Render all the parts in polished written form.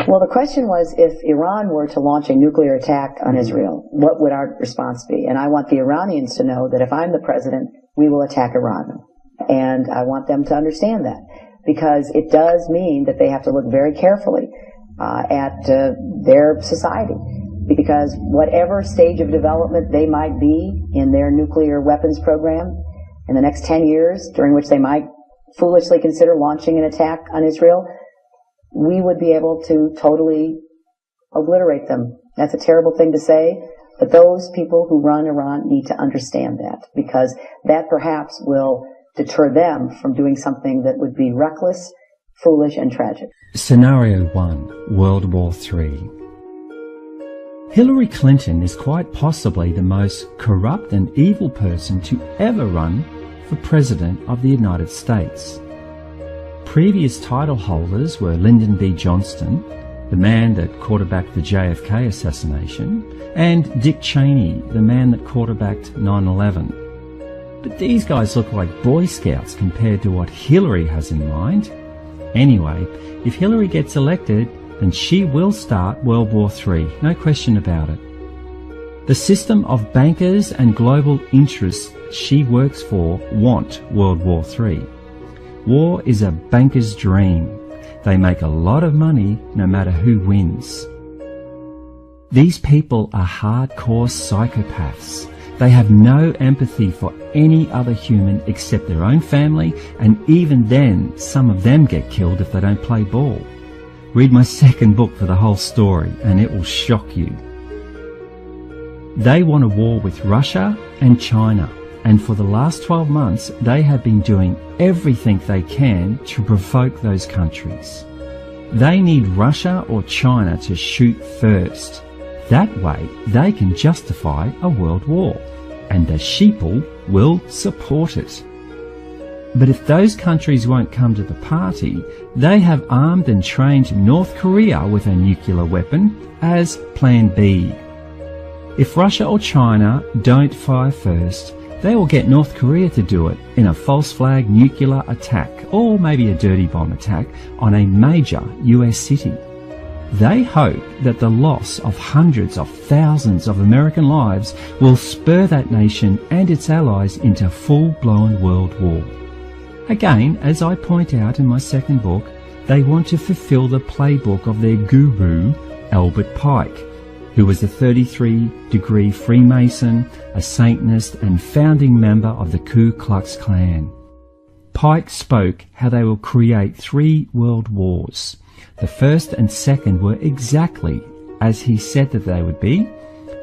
Well, the question was, if Iran were to launch a nuclear attack on Israel, what would our response be? And I want the Iranians to know that if I'm the president, we will attack Iran. And I want them to understand that, because it does mean that they have to look very carefully at their society. Because whatever stage of development they might be in their nuclear weapons program in the next 10 years, during which they might foolishly consider launching an attack on Israel, we would be able to totally obliterate them. That's a terrible thing to say, but those people who run Iran need to understand that, because that perhaps will deter them from doing something that would be reckless, foolish, and tragic. Scenario 1, World War III. Hillary Clinton is quite possibly the most corrupt and evil person to ever run for President of the United States. Previous title holders were Lyndon B. Johnson, the man that quarterbacked the JFK assassination, and Dick Cheney, the man that quarterbacked 9/11. But these guys look like Boy Scouts compared to what Hillary has in mind. Anyway, if Hillary gets elected, then she will start World War III, no question about it. The system of bankers and global interests she works for want World War III. War is a banker's dream. They make a lot of money no matter who wins. These people are hardcore psychopaths. They have no empathy for any other human except their own family, and even then, some of them get killed if they don't play ball. Read my second book for the whole story, and it will shock you. They want a war with Russia and China, and for the last 12 months, they have been doing everything they can to provoke those countries. They need Russia or China to shoot first. That way, they can justify a world war, and the sheeple will support it. But if those countries won't come to the party, they have armed and trained North Korea with a nuclear weapon as Plan B. If Russia or China don't fire first, they will get North Korea to do it in a false flag nuclear attack, or maybe a dirty bomb attack, on a major US city. They hope that the loss of hundreds of thousands of American lives will spur that nation and its allies into full-blown world war. Again, as I point out in my second book, they want to fulfill the playbook of their guru, Albert Pike, who was a 33-degree Freemason, a Satanist, and founding member of the Ku Klux Klan. Pike spoke how they will create 3 world wars. The first and second were exactly as he said that they would be,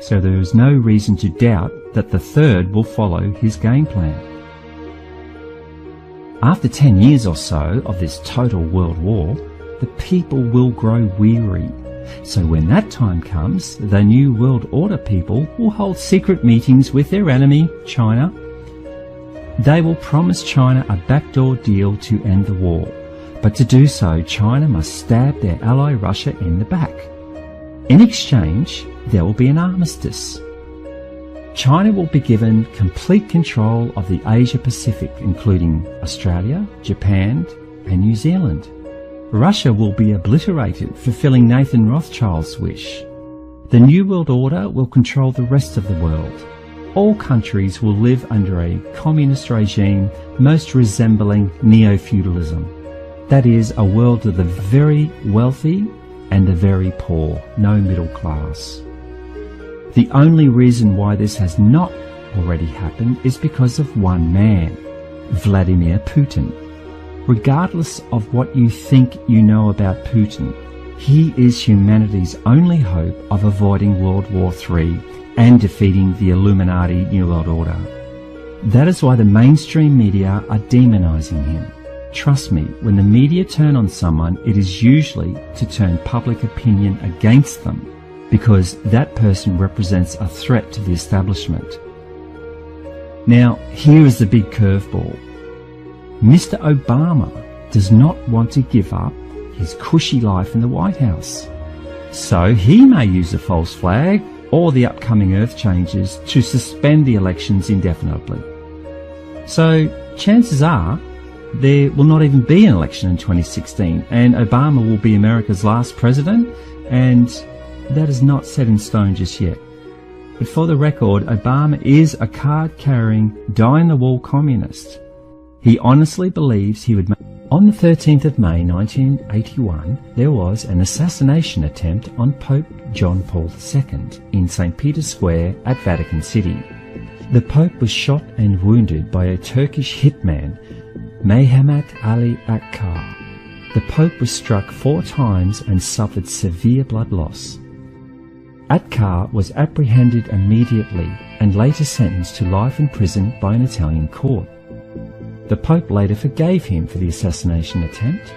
so there is no reason to doubt that the third will follow his game plan. After 10 years or so of this total world war, the people will grow weary. So when that time comes, the New World Order people will hold secret meetings with their enemy, China. They will promise China a backdoor deal to end the war. But to do so, China must stab their ally Russia in the back. In exchange, there will be an armistice. China will be given complete control of the Asia-Pacific, including Australia, Japan, and New Zealand. Russia will be obliterated, fulfilling Nathan Rothschild's wish. The New World Order will control the rest of the world. All countries will live under a communist regime most resembling neo-feudalism. That is, a world of the very wealthy and the very poor, no middle class. The only reason why this has not already happened is because of one man, Vladimir Putin. Regardless of what you think you know about Putin, he is humanity's only hope of avoiding World War III and defeating the Illuminati New World Order. That is why the mainstream media are demonizing him. Trust me, when the media turn on someone, it is usually to turn public opinion against them, because that person represents a threat to the establishment. Now, here is the big curveball. Mr. Obama does not want to give up his cushy life in the White House. So he may use a false flag or the upcoming earth changes to suspend the elections indefinitely. So chances are there will not even be an election in 2016, and Obama will be America's last president, and that is not set in stone just yet. But for the record, Obama is a card-carrying, die-in-the-wall communist. He honestly believes he would make... On the 13th of May 1981, there was an assassination attempt on Pope John Paul II in St. Peter's Square at Vatican City. The Pope was shot and wounded by a Turkish hitman, Mehmet Ali Akkar. The Pope was struck 4 times and suffered severe blood loss. Akkar was apprehended immediately and later sentenced to life in prison by an Italian court. The Pope later forgave him for the assassination attempt.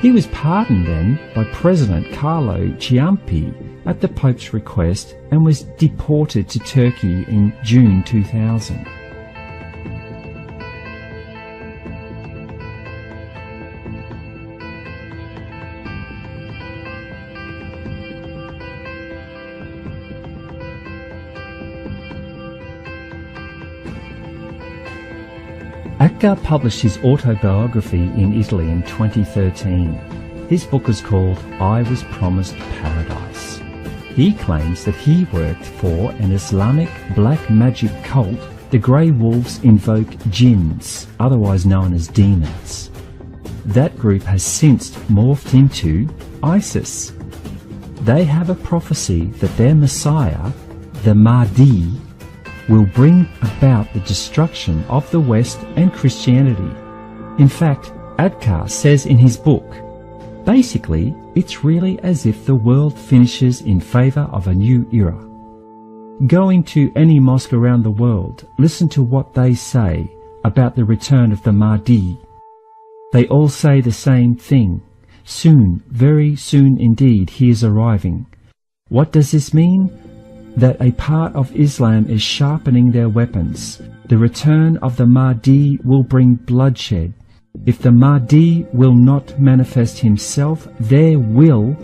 He was pardoned then by President Carlo Ciampi at the Pope's request and was deported to Turkey in June 2000. Akkar published his autobiography in Italy in 2013. His book is called I Was Promised Paradise. He claims that he worked for an Islamic black magic cult. The Grey Wolves invoke jinns, otherwise known as demons. That group has since morphed into ISIS. They have a prophecy that their Messiah, the Mahdi, will bring about the destruction of the West and Christianity. In fact, Akkar says in his book, basically, it's really as if the world finishes in favour of a new era. Go into any mosque around the world, listen to what they say about the return of the Mahdi. They all say the same thing. Soon, very soon indeed, he is arriving. What does this mean? That a part of Islam is sharpening their weapons. The return of the Mahdi will bring bloodshed. If the Mahdi will not manifest himself, their will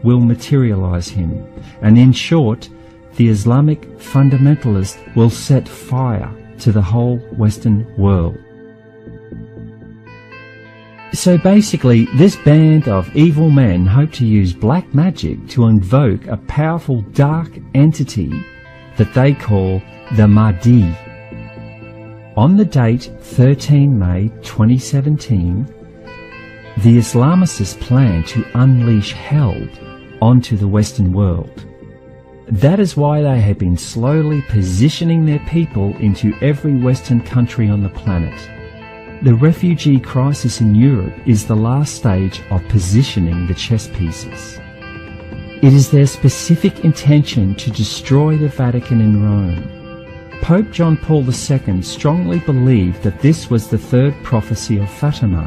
materialize him. And in short, the Islamic fundamentalist will set fire to the whole Western world. So basically, this band of evil men hope to use black magic to invoke a powerful dark entity that they call the Mahdi. On the date 13 May 2017, the Islamists plan to unleash hell onto the Western world. That is why they have been slowly positioning their people into every Western country on the planet. The refugee crisis in Europe is the last stage of positioning the chess pieces. It is their specific intention to destroy the Vatican in Rome. Pope John Paul II strongly believed that this was the third prophecy of Fatima.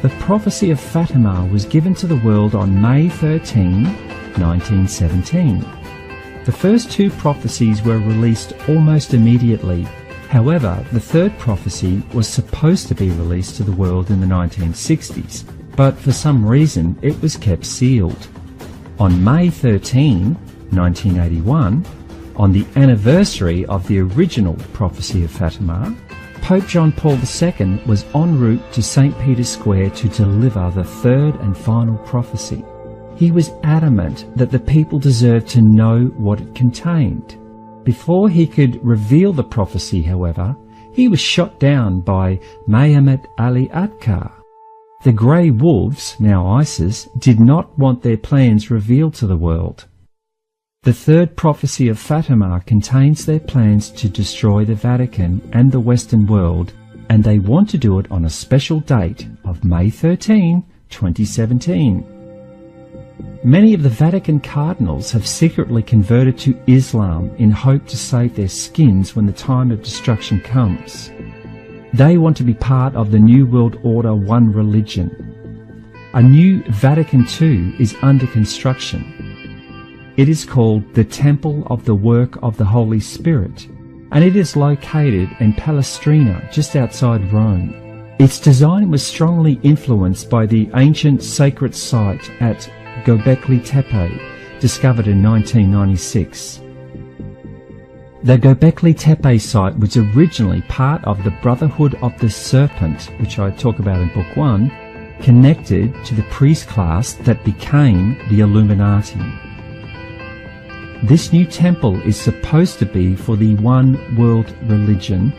The prophecy of Fatima was given to the world on May 13, 1917. The first 2 prophecies were released almost immediately. However, the third prophecy was supposed to be released to the world in the 1960s, but for some reason it was kept sealed. On May 13, 1981, on the anniversary of the original prophecy of Fatima, Pope John Paul II was en route to St. Peter's Square to deliver the third and final prophecy. He was adamant that the people deserved to know what it contained. Before he could reveal the prophecy, however, he was shot down by Mehmet Ali Akkar. The Grey Wolves, now ISIS, did not want their plans revealed to the world. The third prophecy of Fatima contains their plans to destroy the Vatican and the Western world, and they want to do it on a special date of May 13, 2017. Many of the Vatican cardinals have secretly converted to Islam in hope to save their skins when the time of destruction comes. They want to be part of the New World Order One religion. A new Vatican II is under construction. It is called the Temple of the Work of the Holy Spirit, and it is located in Palestrina, just outside Rome. Its design was strongly influenced by the ancient sacred site at Göbekli Tepe, discovered in 1996. The Göbekli Tepe site was originally part of the Brotherhood of the Serpent, which I talk about in Book 1, connected to the priest class that became the Illuminati. This new temple is supposed to be for the one world religion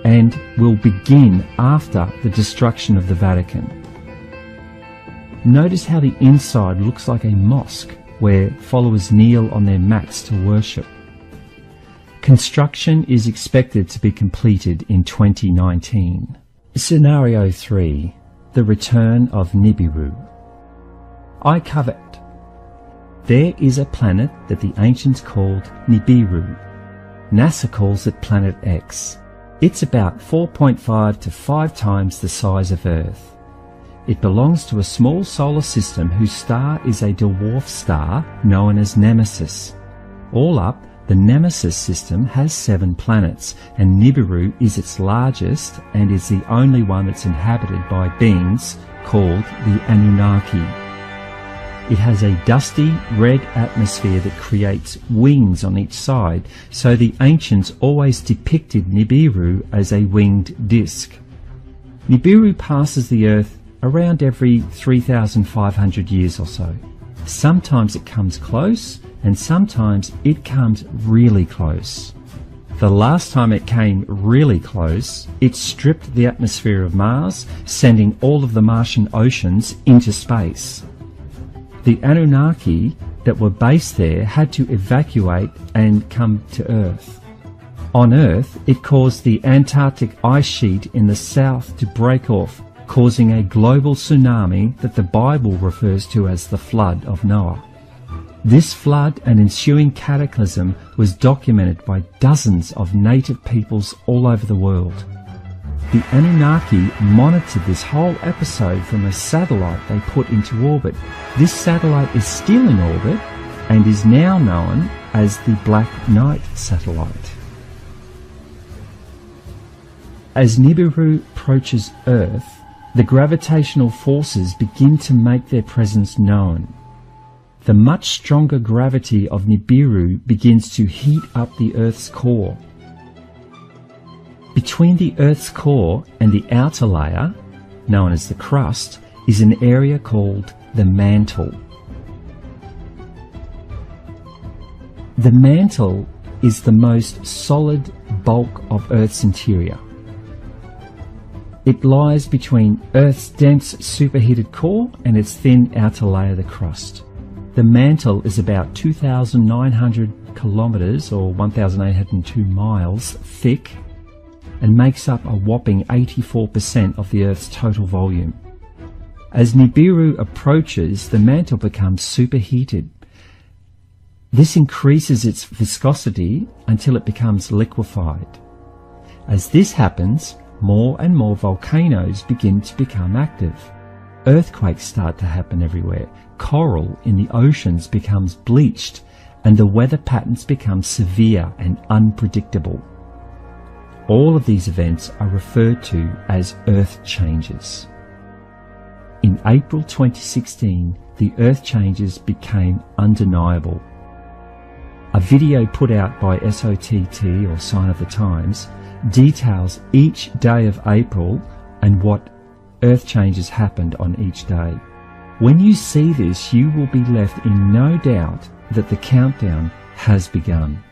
and will begin after the destruction of the Vatican. Notice how the inside looks like a mosque where followers kneel on their mats to worship. Construction is expected to be completed in 2019. Scenario 3. The return of Nibiru. I covered. There is a planet that the ancients called Nibiru. NASA calls it Planet X. It's about 4.5 to 5 times the size of Earth. It belongs to a small solar system whose star is a dwarf star known as Nemesis. All up, the Nemesis system has 7 planets, and Nibiru is its largest and is the only one that's inhabited by beings called the Anunnaki. It has a dusty red atmosphere that creates wings on each side, so the ancients always depicted Nibiru as a winged disk. Nibiru passes the Earth around every 3,500 years or so. Sometimes it comes close, and sometimes it comes really close. The last time it came really close, it stripped the atmosphere of Mars, sending all of the Martian oceans into space. The Anunnaki that were based there had to evacuate and come to Earth. On Earth, it caused the Antarctic ice sheet in the south to break off, causing a global tsunami that the Bible refers to as the Flood of Noah. This flood and ensuing cataclysm was documented by dozens of native peoples all over the world. The Anunnaki monitored this whole episode from a satellite they put into orbit. This satellite is still in orbit and is now known as the Black Knight satellite. As Nibiru approaches Earth, the gravitational forces begin to make their presence known. The much stronger gravity of Nibiru begins to heat up the Earth's core. Between the Earth's core and the outer layer, known as the crust, is an area called the mantle. The mantle is the most solid bulk of Earth's interior. It lies between Earth's dense superheated core and its thin outer layer, the crust. The mantle is about 2,900 kilometres or 1,802 miles thick and makes up a whopping 84% of the Earth's total volume. As Nibiru approaches, the mantle becomes superheated. This increases its viscosity until it becomes liquefied. As this happens, more and more volcanoes begin to become active. Earthquakes start to happen everywhere. Coral in the oceans becomes bleached, and the weather patterns become severe and unpredictable. All of these events are referred to as Earth changes. In April 2016, the Earth changes became undeniable. A video put out by SOTT, or Sign of the Times, details each day of April and what Earth changes happened on each day. When you see this, you will be left in no doubt that the countdown has begun.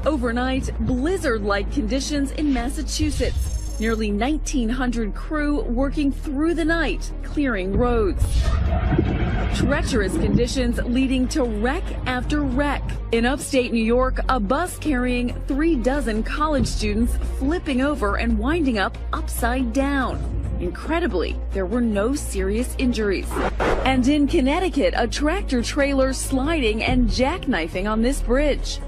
Overnight, blizzard-like conditions in Massachusetts. Nearly 1,900 crew working through the night, clearing roads. Treacherous conditions leading to wreck after wreck. In upstate New York, a bus carrying 36 college students flipping over and winding up upside down. Incredibly, there were no serious injuries. And in Connecticut, a tractor trailer sliding and jackknifing on this bridge.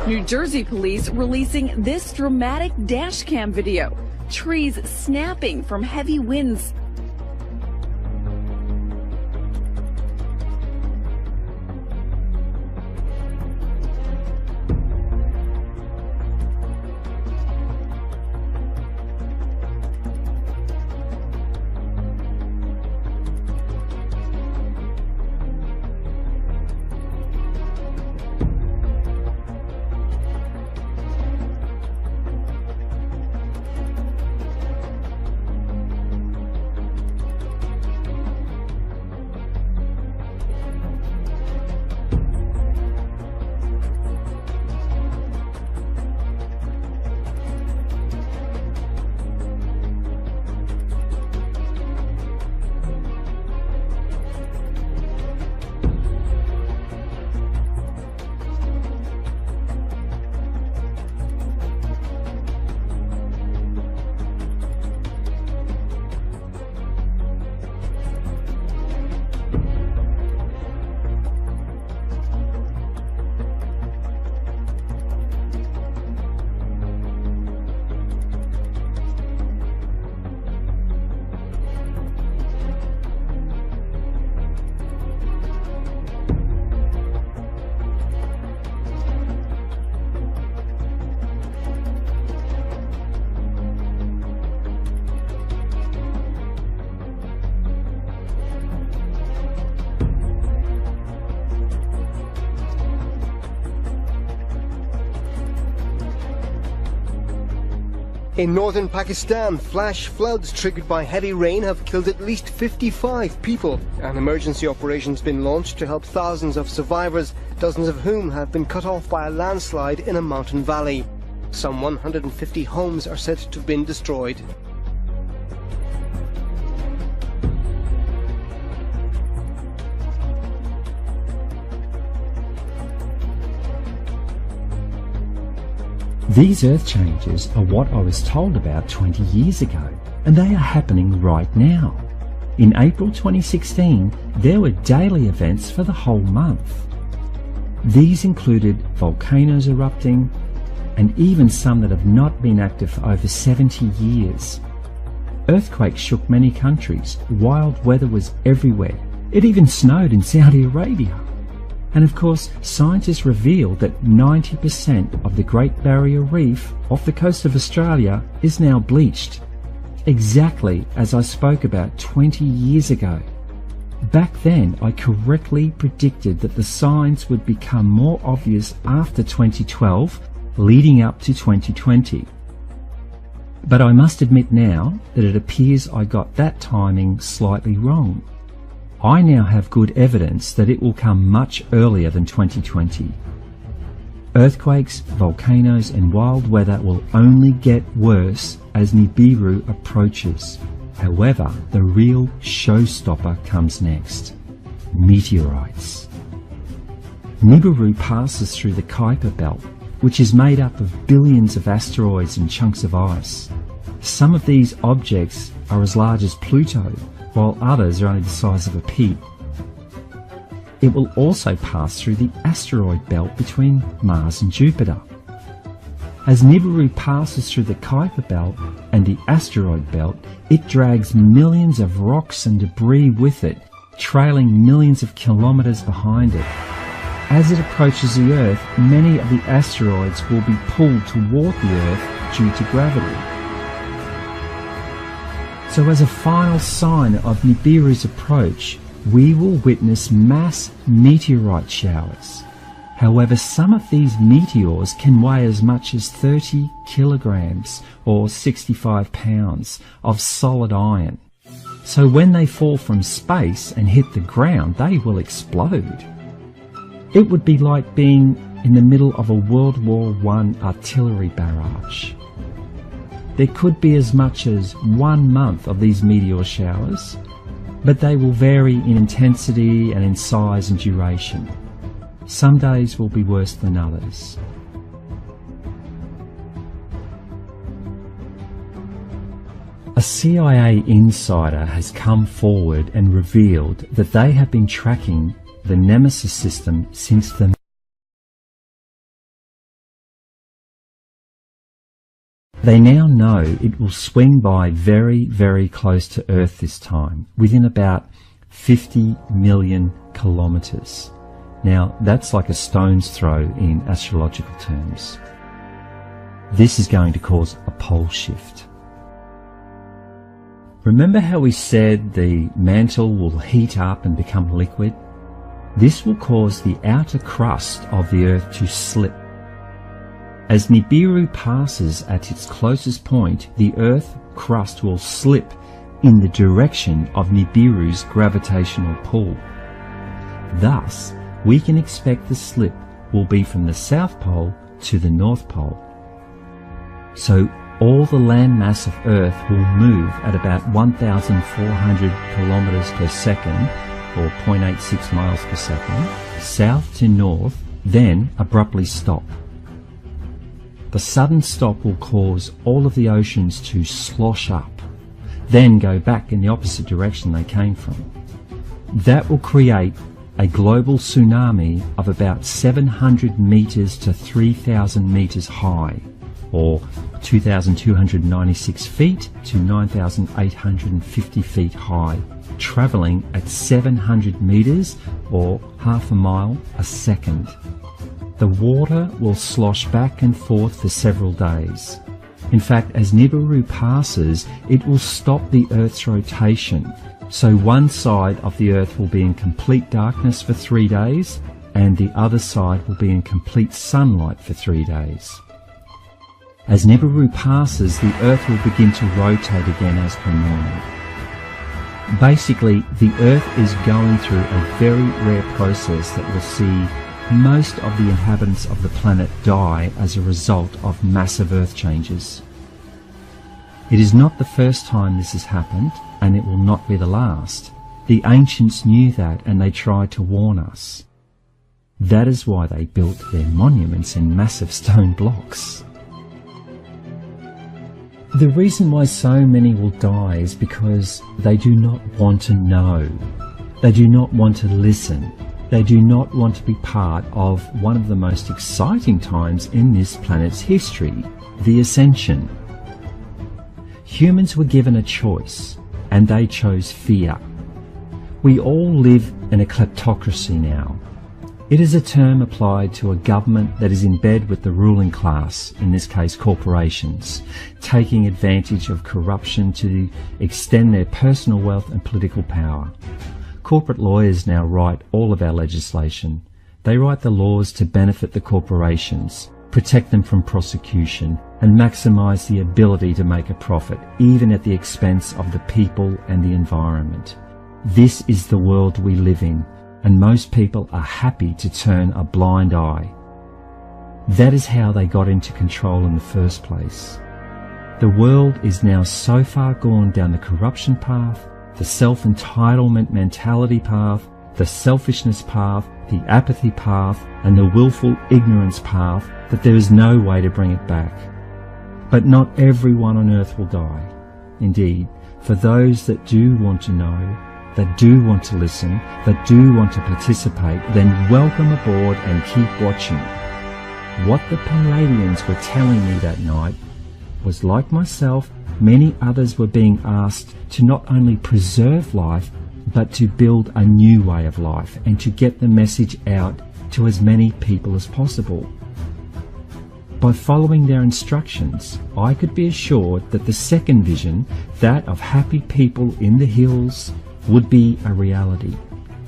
New Jersey police releasing this dramatic dash cam video. Trees snapping from heavy winds. In northern Pakistan, flash floods triggered by heavy rain have killed at least 55 people. An emergency operation's been launched to help thousands of survivors, dozens of whom have been cut off by a landslide in a mountain valley. Some 150 homes are said to have been destroyed. These earth changes are what I was told about 20 years ago, and they are happening right now. In April 2016, there were daily events for the whole month. These included volcanoes erupting, and even some that have not been active for over 70 years. Earthquakes shook many countries, wild weather was everywhere. It even snowed in Saudi Arabia. And of course, scientists revealed that 90% of the Great Barrier Reef off the coast of Australia is now bleached, exactly as I spoke about 20 years ago. Back then, I correctly predicted that the signs would become more obvious after 2012, leading up to 2020. But I must admit now that it appears I got that timing slightly wrong. I now have good evidence that it will come much earlier than 2020. Earthquakes, volcanoes and wild weather will only get worse as Nibiru approaches. However, the real showstopper comes next. Meteorites. Nibiru passes through the Kuiper Belt, which is made up of billions of asteroids and chunks of ice. Some of these objects are as large as Pluto, while others are only the size of a pea. It will also pass through the asteroid belt between Mars and Jupiter. As Nibiru passes through the Kuiper Belt and the asteroid belt, it drags millions of rocks and debris with it, trailing millions of kilometers behind it. As it approaches the Earth, many of the asteroids will be pulled toward the Earth due to gravity. So as a final sign of Nibiru's approach, we will witness mass meteorite showers. However, some of these meteors can weigh as much as 30 kilograms or 65 pounds of solid iron. So when they fall from space and hit the ground, they will explode. It would be like being in the middle of a World War I artillery barrage. There could be as much as 1 month of these meteor showers, but they will vary in intensity and in size and duration. Some days will be worse than others. A CIA insider has come forward and revealed that they have been tracking the Nemesis system since the They now know it will swing by very, very close to Earth this time, within about 50 million kilometres. Now, that's like a stone's throw in astrological terms. This is going to cause a pole shift. Remember how we said the mantle will heat up and become liquid? This will cause the outer crust of the Earth to slip. As Nibiru passes at its closest point, the Earth crust will slip in the direction of Nibiru's gravitational pull. Thus, we can expect the slip will be from the South Pole to the North Pole. So all the landmass of Earth will move at about 1,400 kilometers per second, or 0.86 miles per second, south to north, then abruptly stop. The sudden stop will cause all of the oceans to slosh up, then go back in the opposite direction they came from. That will create a global tsunami of about 700 meters to 3,000 meters high, or 2,296 feet to 9,850 feet high, travelling at 700 meters or half a mile a second. The water will slosh back and forth for several days. In fact, as Nibiru passes, it will stop the Earth's rotation. So one side of the Earth will be in complete darkness for 3 days, and the other side will be in complete sunlight for 3 days. As Nibiru passes, the Earth will begin to rotate again as per normal. Basically, the Earth is going through a very rare process that will see most of the inhabitants of the planet die as a result of massive Earth changes. It is not the first time this has happened, and it will not be the last. The ancients knew that, and they tried to warn us. That is why they built their monuments in massive stone blocks. The reason why so many will die is because they do not want to know. They do not want to listen. They do not want to be part of one of the most exciting times in this planet's history, the Ascension. Humans were given a choice, and they chose fear. We all live in a kleptocracy now. It is a term applied to a government that is in bed with the ruling class, in this case corporations, taking advantage of corruption to extend their personal wealth and political power. Corporate lawyers now write all of our legislation. They write the laws to benefit the corporations, protect them from prosecution, and maximize the ability to make a profit, even at the expense of the people and the environment. This is the world we live in, and most people are happy to turn a blind eye. That is how they got into control in the first place. The world is now so far gone down the corruption path, the self-entitlement mentality path, the selfishness path, the apathy path, and the willful ignorance path that there is no way to bring it back. But not everyone on earth will die. Indeed, for those that do want to know, that do want to listen, that do want to participate, then welcome aboard and keep watching. What the Palladians were telling me that night was, like myself, many others were being asked to not only preserve life, but to build a new way of life and to get the message out to as many people as possible. By following their instructions, I could be assured that the second vision, that of happy people in the hills, would be a reality,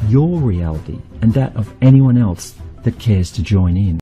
your reality, and that of anyone else that cares to join in.